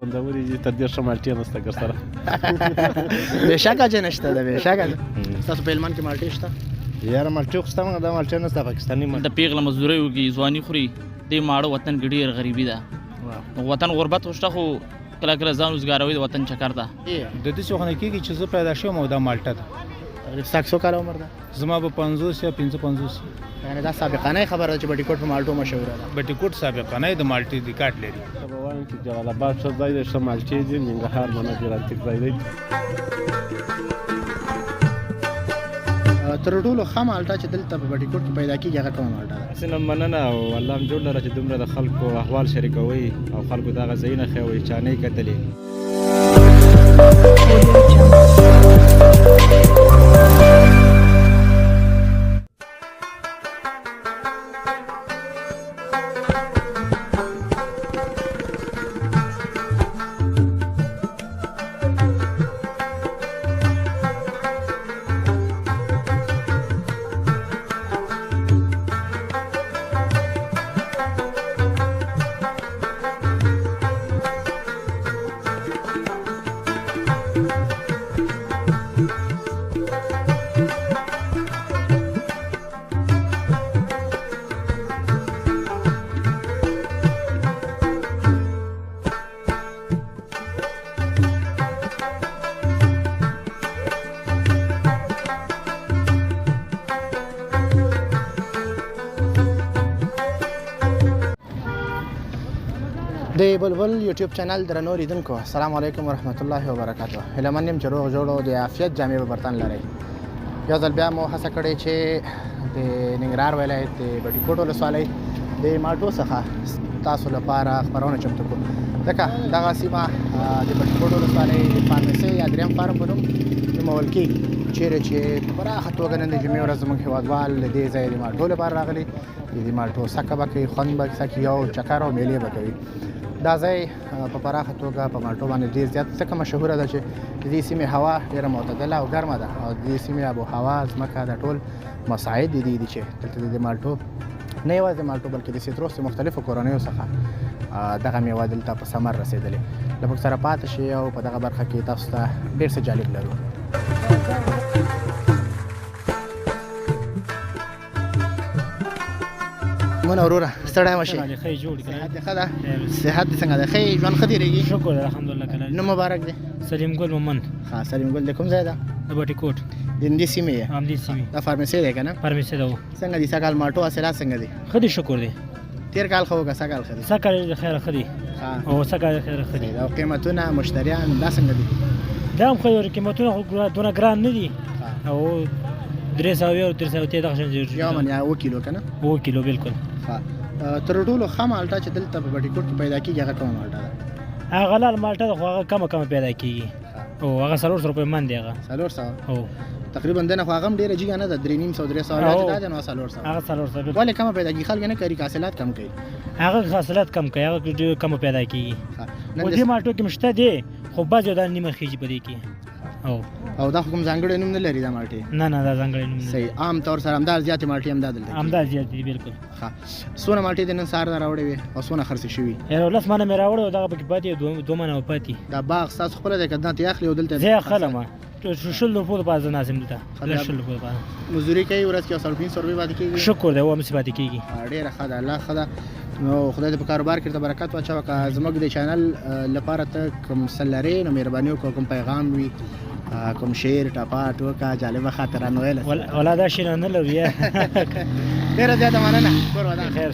خوندورې دي تر دې ښه مالټې نشته که سره بېشکه چې نشته ده بېشکه ده ستاسو په هلمند کې مالټې شته یاره مالټې خو شته مګر دا مالټې نشته پاکستاني مالټې د پیغله مزدورۍ وکړي ځواني خوري دې ماړه وطن کې ډېر غریبي ده وطن غربت خو شته خو کله کله ځان روزګاروي د وطن چکر ده د دې څه خو نه کېږي چې زه پیدا شوم او دا مالټه ده ستاسو څو کاله عمر ده زما به 50 یا 55 یعنې دا سابقانه خبره ده چې بټي کوټ په مالټو مشهوره ده بټي کوټ سابقانه د مالټې د کارت لري به وایم چې جلال آباد ښه ځای دی ښه مالټې دي ننګرهار منه جراتیک ځای دی تر ټولو ښه مالټه چې دلته په بټي کوټ کې پیدا کېږي هغه کومه مالټه ده هسې نه مننه او الله هم جوړ لره چې دومره د خلکو احوال شریکوئ او خلکو دغه ځایونه ښیوئ چا نه یې کتلې د بلبل یوټیوب چینل درنو لیدونکو السلام علیکم ورحمت الله وبرکاتو هیله من یم چې روغ جوړ او د عافیت جامې به برتن لرئ یو ځل بیا مو هڅه کړې چې د ننګرهار ولایت د بټي کوټ ولسوالۍ د مالټو څخه تاسو لپاره خپرونه چمتو کړو ځکه دغه سیمه د بټي کوټ ولسوالۍ د فارمسي یا دریم فارم په نوم نومول کېږي چیرې چې په پراخه توګه نن د جمعې ورځ زموږ هېوادوال له دې ځایه د مالټو لپاره راغلي د مالټو سکه به کوي خوند به سکي او چکر او میلې به کوي دا ځای په پراخه توګه په مالټو باندې ډېر زیات ځکه مشهوره ده چې د دې سیمې هوا ډېره معتدله او ګرمه ده او د دې سیمې آب و هوا ځمکه دا ټول مساعد دي چې دلته د مالټو نه یوازې مالټو بلکې د سیتروس د مختلفو کورنیو څخه دغه میوه دلته په ثمر رسېدلې له موږ سره پاتې شي او په دغه برخه کې تاسو ته ډېر څه جالب لرو مونه وروره ستړی مه شي صحت دې ښه ده صحت دې څنګه ده ښه ژوند ښه تېرېږي شکر الحمدلله کنه نوم مبارک دی سلیم ګل مومن ښه سلیم ګل د کوم ځای ده د بټي کوټ د همدې سیمې یې همدې سیمې دا فارمسي دی که نه فارمسي ده څنګه دي سږ کال مالټو حاصلات څنګه دي ښه دي شکر دی تېر کال ښه وکړه سږ کال ښه دي سږ کال د خیره ښه دي او سږ کال د خیره ښه دي او قیمتونه مشتریان دا څنګه دي دا هم ښه دي قیمتونه خو دونه ګران نه دي او 300 او 300 دغه شان دي یو من یا 2 کیلو که نه 2 کیلو بالکل تر ټولو ښه مالټه چې دلته په بټي کوټ کې پیدا کېږي هغه کومه مالټه ده هغه لال مالټه ده خو هغه کمه پیدا کېږي او هغه 400 روپۍ من دی هغه 400 او تقریبا دنه خو هغه هم ډېره جګه نه ده 300 300 دا ده نو 400 هغه 400 ولې کمه پیدا کېږي خلک نه کوي حاصلات کم کوي هغه حاصلات کم کوي هغه ډېر کم پیدا کېږي او دې مالټو کې مشته دی خو بعضې دا نیمه خېږي په دې کې او دا کوم ځانګړی نوم نه لري دا مالټې نه دا ځانګړی نوم نه صحیح عام طور سره همدا زیاتې مالټې همدا دلته همدا زیات دي بالکل ښه څونه مالټې د نن سهار نه راوړې وې او څونه خرڅې شوي یاره 10 منه مې راوړی او دغه پکې پاتې 2 منه پاتې دا باغ ستاسو خپله دی که دلته یې اخلي او دلته زه یې اخلم شل روپو دپاره زه ناظم دلته شل روپو دپاره مزدوري کوي ورځ کې 500 روپۍ پاتې کېږي شکر دی اومسې پاتې کېږي ډېره ښه ده الله ښه ده نو خدای دې په کاروبار کې ته برکت واچوه که زموږ د چینل لپاره ته کوم څه لرې نو مهرباني وکړه کوم پیغام وي کوم شعر ټپه ټوکه جالبه خاطره نو ویله ولا دا شي نه لرو یا ډېره زیاته مننه کور ودان خیر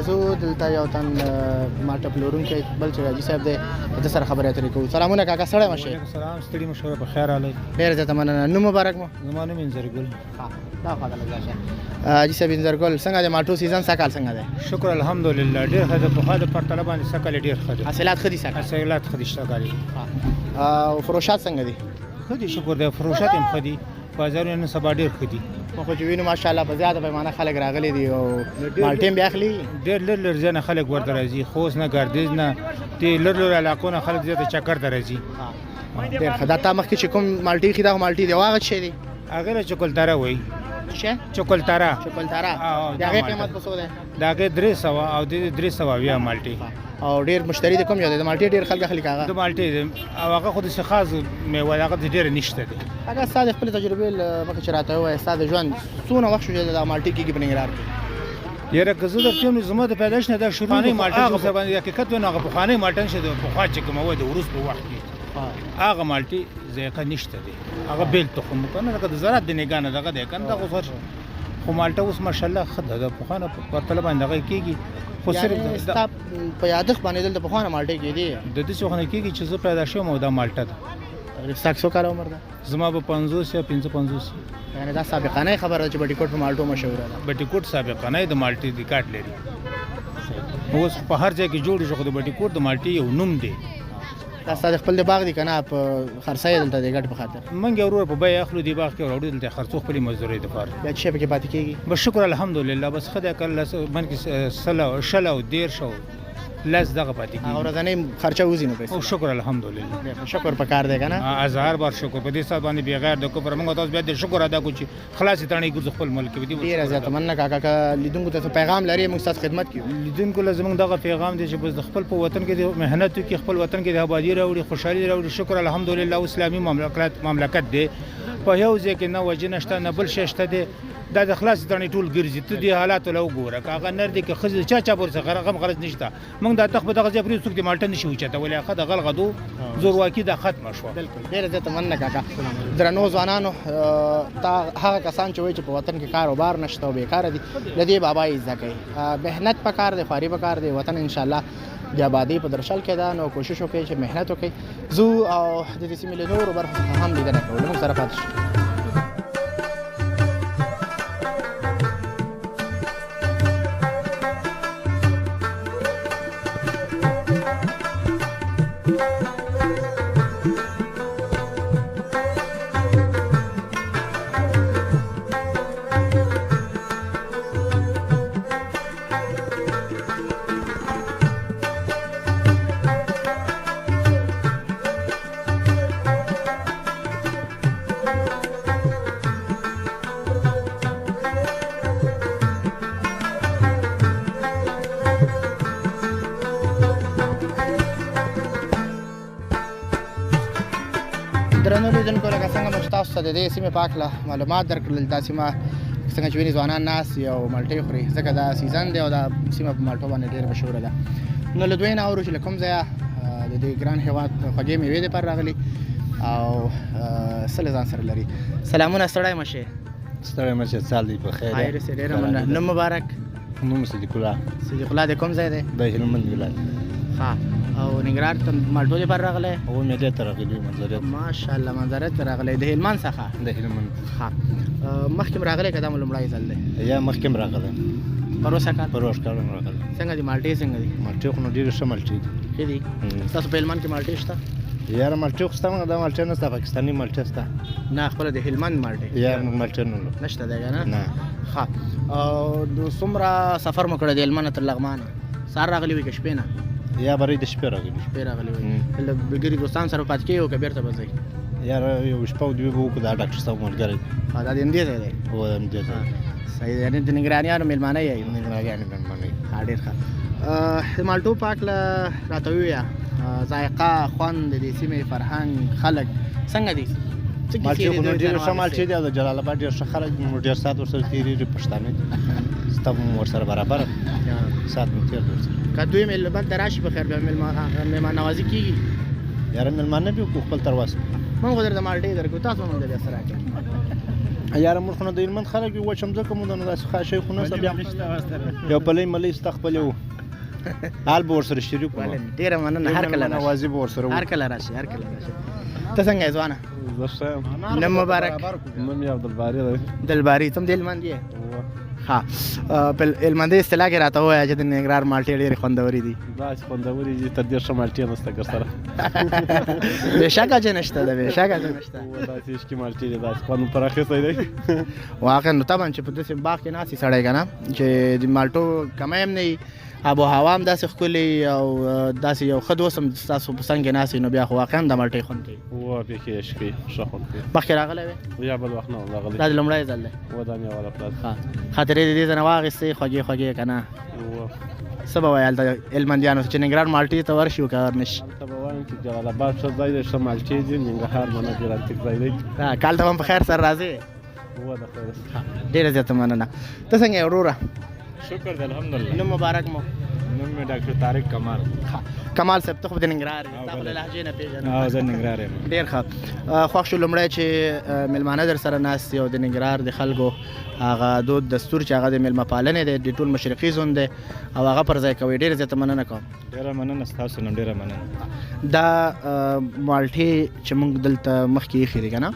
زه دلته یو تن مالټه پلورونکی بل چې حاجي صاحب دی د سره خبرې اترې کوو سلامونه کاکا ستړی مه شئ سلام ستړي مه شئ په خیر راغلی ډېره زیاته مننه نوم مبارک مو زما نوم انځر ګل دا خواته لږ شه حاجي صاحب انځر ګل څنګه دی مالټو سیزن څه کال څنګه دی شکر الحمدلله ډېر ښه ده پخوا د پرتله باندې څه کال ډېر ښه ده حاصلات ښه دي څه حاصلات ښه دي شته کالي او فروشات څنګه دي ښه دي شکر دی فروشات هم ښه دي بازارونه نن سبا ډېر ښه دي مو خو چې وینو ماشاءالله په زیاته پیمانه خلک راغلي دي او مالټې هم بیا اخلي ډېر لږ ځای نه خلک ورته راځي خوست نه ګردیز نه دې لږ علاقو نه خلک زیاته چکر ته راځي ډېر ښه دا تا مخکې چې کوم مالټې خي دا مالټې دی واغه شي دي هغه له چکلتاره وایي چکلتاره د هغې قیمت په څو دی د هغې 300 او د 320 مالټې او ډېر مشتری د کوم یو دی د مالټې ډېر خلک اخلي کاغه د مالټې او هغه خو د خاص میوه هغه ډېر نشته دی هغه ساده خپل تجربه مکه چې راته وای ساده ژوند څونه وخت شو چې د مالټې کېږي په ننګرهار کې یاره که زه درته وایم زما د پیدایش نه دا شروع نه مالټې چې سره باندې حقیقت ونه هغه پخوانۍ مالټې نشه د پخوا چې کومه وه د وروست په وخت کې هغه مالټې ذایقه نشته دی هغه بیل تخم کنه لکه د زراعت د نګاه نه دغه دی کنه دغه خو مالټه اوس ماشاءالله ښه ده د پخوانه په پرتله باندې هغه کېږي خو صرف ستا په یادښت باندې دلته پخوانه مالټې کېدي د دې څه خو نه کېږي چې زه پیدا شوم او دا مالټه ده ستا څو کاله عمر ده زما به 50 یا 55 یعنې دا سابقانه خبره ده چې بټي کوټ په مالټو مشهوره ده بټي کوټ سابقانه د مالټې د کارت لري اوس په هر ځای کې جوړ شو خو د بټي کوټ د مالټې یو نوم دی دا ستا د خپل د باغ دی که نه په خرڅه یې دلته د ګټې په خاطر موږ یو ورور په بیه اخلو دې باغ کې راوړو دلته خرڅو خپلې مزدورۍ دپاره بیا څه شی پکې پاتې کېږي بس شکر الحمدلله بس ښه دی که الله من کې شل او 10 او لس دغه پاتې کېږي ورځنۍ خرچه وځي نو پیسې او شکر الحمدلله شکر پکار دی که نه هزار بار شکر په دې سات باندې بغیر د کفر موږ تاسو بیا د شکر ادا کوو چې خلاص تانې ګرځو خپل ملک کې ډېره زیاته مننه کاکا که لیدونکو ته پیغام لري موږ ستاسو خدمت کوو لیدونکو له زموږ دغه پیغام دی چې بس د خپل په وطن کې د مهنت وکړي خپل وطن کې د آبادي راوړي خوشحالي راوړي شکر الحمدلله اسلامي مملکت دی په یو ځای کې نه وجه نشته نه بل شی شته دی دا د خلاص تانې ټول ګرځي ته دې حالاتو له وګوره که هغه نر دی که ښځې چا پورې څه غم غرض نشته موږ دا تخ په دغه ځای پرې څوک د مالټه نشي اوچتولی هغه د غلغدو زورواکي دا ختمه شوه بلکل ډېره زیاته مننه کاکا درنو ځوانانو تا هغه کسان چې وایي چې په وطن کې کاروبار نشته او بیکاره دي له دې بابا یې زده کوي محنت پکار دی خواري پکار دی وطن انشاءالله د آبادۍ په درشل کې ده نو کوشش وکړئ چې محنت وکړئ زو او د دې سیمې له نورو برخو څخه هم لیدنه کوو له موږ سره پاتې شئ درنو لیدونکو لکه څنګه موږ تاسو ته د دې سیمې په هکله معلومات درکړل دا سیمه څنګه چې ویني ځوانان ناست دي او مالټې خوري ځکه دا سیزن دی او دا سیمه په مالټو باندې ډېره مشهوره ده نو له دوی نه اورو چې له کوم ځایه د دې ګران هېواد خوږې مېوې دپاره راغلي او څه له ځان سره لري سلامونه ستړی مه شې ستړی مه شې سال دی په خیر خیر سې ډېره مننه نوم مبارک نوم صدیق الله صدیق الله د کوم ځای دی د هلمند ولایت ښه او ننګرهار ته مالټو دپاره راغلی او مېلې ته راغلي منظریت ماشاءالله منظریت ته راغلی د هلمند څخه د هلمند ښه مخکې م راغلی که دا مو لومړی ځل دی یا مخکې هم راغلی پروسه کال پروش کال هم راغلی څنګه دي مالټې څنګه دي مالټې خو نو ډېرې ښه مالټې دي ښې دي ستاسو په هلمند کې مالټې شته یاره مالټې خو ستا دا مالټې نه سته پاکستاني مالټې سته نه خپله د هلمند مالټې یا مالټې نه نشته دی که نه نه ښه او د څومره سفر مو کړی د هلمند تر لغمانه سهار راغلي وي که شپې نه یا برای د شپې راغلي شپې راغلي وي له ملګري دوستان سره پاتې کېږي او که بېرته به ځئ یاره یو شپه او دوی به وکړو دا ډاکټر صاحب ملګری دا د همدې ځای دی هو د همدې ځای صحیح دی یعنې د ننګرهاریانو مېلمانه یې ننګرهاریانو مېلمانه ښه ډېر ښه د مالټو په هکله راته ووایه ذایقه خوند د دې سیمې فرهنګ خلک څنګه دي مالټې خو نو ډېرې ښه مالټې دي او د جلال آباد ډېر ښه خلک دي نو ډېر ساعت ورسره تېرېږي پښتانه دي ستا هم ورسره برابر ساعت مو تېر دی ورسره که دوی مېلمه ته راشي په خیر بیا مېلمه نوازي کېږي یاره مېلمانه به وکړو خپل ترواس موږ خو درته مالټې درکړو تاسو موږ ته بیا څه راکړئ یاره موږ خو نو د هلمند خلک یو وچ مځکه مو ده نو داسې ښه شی خو نشته بیا یو پلی ملی ستا خپل یو حال به ورسره شریک وو ډېره مننه هر کله نوازي به ورسره هر کله راشي هر کله راشي ته څنګه یې ځوانه زه ښه یم نوم مبارک نوم یې عبدالباري دی دلباري ته هم د هلمند یې ها په هلمندي اصطلاح کې راته ووایه چې د ننګرهار مالټې ډېرې خوندورې دي. داسې خوندورې دي تر دې ښه مالټې نشته ګر سره. بېشکه چې نشته ده، بېشکه چې نشته. داسې عشقي مالټې دي داسې خوند پر اخیستی دی. واقعا نو طبعا چې په داسې باغ کې ناست وي سړی که نه چې د مالټو کمی هم نه وي، آب و هوا هم داسې ښکلې او داسې یو ښه دوست هم ستاسو په څنګ کې ناست وي، نو بیا خو واقعا د مالټۍ خوند کوي. بیخي عشقي ښه خوند کوي. مخکې راغلی وې؟ یا بل وخت نه وم راغلی. دا د لومړی ځل دی؟ دا مې اوله پلار. خاطرې د دې ځای نه واخېستې خوږې خوږې که نه؟ څه به وایې هلته هلمندیانو چې ننګرهار مالټې ته ورشي او که ور نه شي؟ هلته به وایم چې جلال آباد ښه ځای دی، ښه مالټې دي. ننګرهار منه ګرانتیک ځای دی. کال ته هم په خیر سره راځې؟ د خیر. ډېره زیاته مننه. ته څنګه یې وروره؟ شکر دی الحمدلله. نوم مبارک مو؟ نوم مې ډاکټر طارق کمال. کمال صاحب ته خو د ننګرهار یې، ستا خو له لهجې نه پېژنم. زه ننګرهار یم. ډېر ښه. خوښ شو لومړی چې مېلمانه در سره ناست دي او د ننګرهار د خلکو هغه دود دستور چې هغه د مېلمه پالنې دی، د ټول مشرقي زون دی او هغه پر ځای کوئ. ډېره زیاته مننه کوم. ډېره مننه ستاسو نه، ډېره مننه. دا مالټې چې موږ دلته مخکې ایښې دي که نه،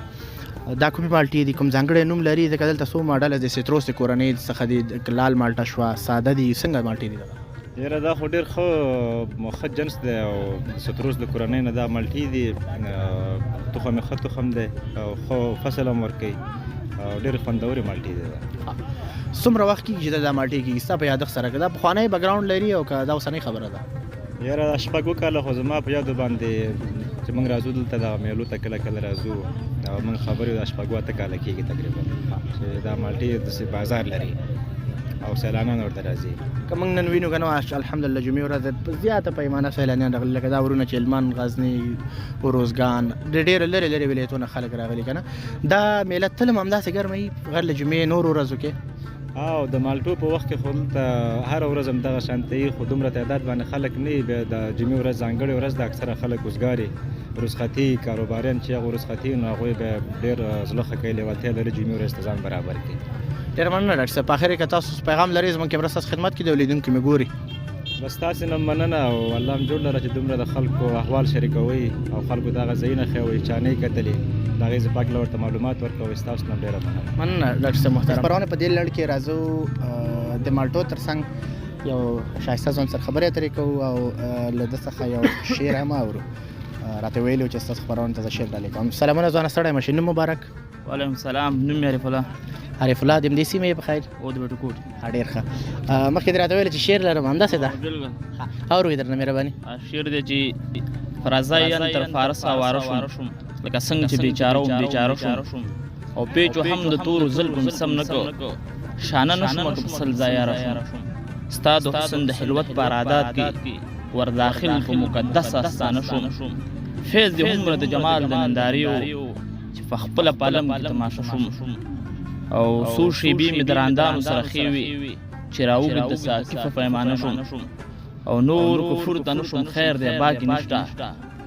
دا کومې مالټې دي؟ کوم ځانګړی نوم لري؟ ځکه دلته څو ماډله د سیتروس د کورنۍ څخه دي، لال مالټه شوه، ساده دي، څنګه مالټې دي دغه؟ یاره دا خو ډېر ښه جنس دی او ستروس د کورنۍ نه دا مالټې دي. تخم یې ښه تخم دی او ښه فصل هم ورکوي او ډېرې خوندورې مالټې دي. څومره وخت کېږي چې دا مالټې کېږي ستا په یادښت سره؟ که دا پخوانی بګراونډ لري او که دا اوسنۍ خبره ده؟ یاره دا شپږ کاله خو زما په یادو باندې چې موږ راځو دلته دغه میلو ته کله کله راځو او موږ خبرې دا شپږ اته کاله کېږي تقریبا چې دا مالټې داسې بازار لري او سیلانیان ورته راځي. که موږ نن وینو که نه الحمدلله جمعې ورځ په زیاته پیمانه سیلانیان راغلي، لکه دا ورونه چې هلمند، غزني، اروزګان، د ډېرو لرې لرې ولایتونه خلک راغلي که نه. دا میله تل هم همداسې ګرمه وي غیر له جمعې نورو ورځو کې؟ او د مالټو په وخت کې خو دلته هره ورځ همدغه شانته وي، خو دومره تعداد باندې خلک نه وي. بیا د جمعې ورځ ځانګړې ورځ د اکثره خلک وزګاري رخصتي کاروباریان چې هغه رخصتي نو هغوی به ډېر زړه ښه کوي، لیوالتیا لري جمعې ورځ ته ځان برابر کړي. ډېره مننه ډاکټر صاحب. په اخر کې که تاسو پیغام لرئ زموږ کیمره ستاسو خدمت کې دی او لیدونکي مې ګوري. بس تاسې نه مننه او الله هم جوړ لره چې دومره د خلکو احوال شریکوئ او خلکو دغه ځایونه ښیوئ چا نه یې کتلي، د هغې زه پاک له ورته معلومات ورکوئ. ستاسو نه ډېره مننه ډاکټر صاحب محترم. خبرونه په دې لړ کې راځو د مالټو تر څنګ یو ښایسته ځوان سره خبرې اترې کوو او له ده څخه یو شعر هم اورو. راته ویلي و چې ستاسو خبرونه ته زه شعر ډالۍ کوم. سلامونه ځوانه ستړی مه شې. نوم مبارک؟ وعلیکم السلام. نوم مې عارف الله. عارف الله د همدې سیمې په خیر؟ او د بټوکوټ. ډېر ښه. مخکې دې راته ویل چې شعر لرم، همداسې ده؟ بالکل. اورو یې درنه مهرباني. شعر دی چې فرازاین تر فارس واره شوم، لکه څنګه چې بیچاره وم بیچاره شوم، او پیچو هم د تورو ظلم سم نه کو، شانه نشم که په سل ځایاره شوم، ستا د حسن د حلوت په ارادات کې ور داخل په مقدس آستانه شوم، فیض دې هومره د جمال د ننداریو چې په خپله په عالم کې تماشه شوم، او څو شیبې مې د راندانو سره ښې وې چې راوګد د ساقي په پیمانه شوم، او نور کفر ته نه شوم، خیر دی باقي نشته،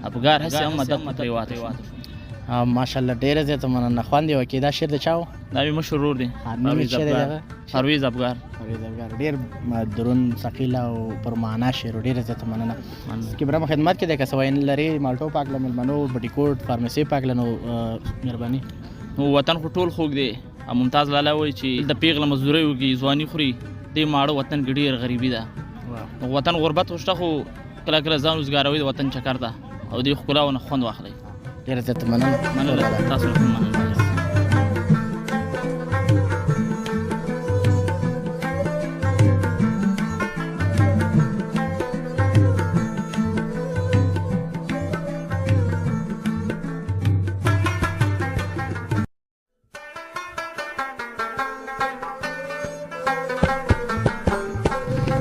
افګار هسې هم مدد ته پرېواته شوم. ماشاءالله ډېره زیاته مننه. خوند یې وکړي. دا شعر د چا و؟ دا مې مشهور ورور دی، پرویز افګار. ډېر دروند ثقیل او پر معنا شعر. ډېره زیاته مننه. کیمره مو خدمت کې دی. که څه ویل لري مالټو پاک له مېلمنو، بټي کوټ فارمسي پاک له، نو مهرباني. نو وطن خو ټول خوږ دی. ممتاز لالا وایي چې د پیغله مزدورۍ وکړي ځواني خوري، دې ماړه وطن کې ډېر غریبي ده. وطن غربت خو شته، خو کله کله ځان وزګاروئ د وطن چکر ته او دې ښکلاونه خوند واخلئ. ډېره زیاته مننه. تاسو هم مننه.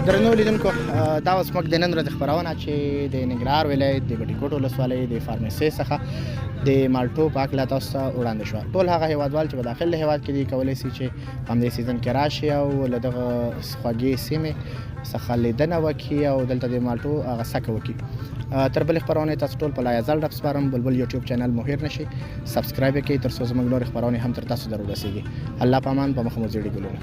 درنو لیدونکو، دا اوس موږ د نن ورځې خپرونه چې د ننګرهار ولایت د بټي کوټ ولسوالۍ د فارمسي څخه د مالټو په هکله تاسو ته وړاندې شوه. ټول هغه هیوادوال چې په داخل د هیواد کې دي کولی شي چې په همدې سیزن کې راشي او له دغه خوږې سیمې څخه لیدنه وکړي او دلته د مالټو هغه څکه وکړي. تر بلې خپرونې تاسو ټول په لایزال ډب سپارم. بلبل یوټیوب چینل مو هېر نشي، سبسکرایب یې کړئ تر څو زموږ نورې خپرونې هم تر تاسو در ورسېږي. الله په امان. په مخه مو زیړې ګلونه.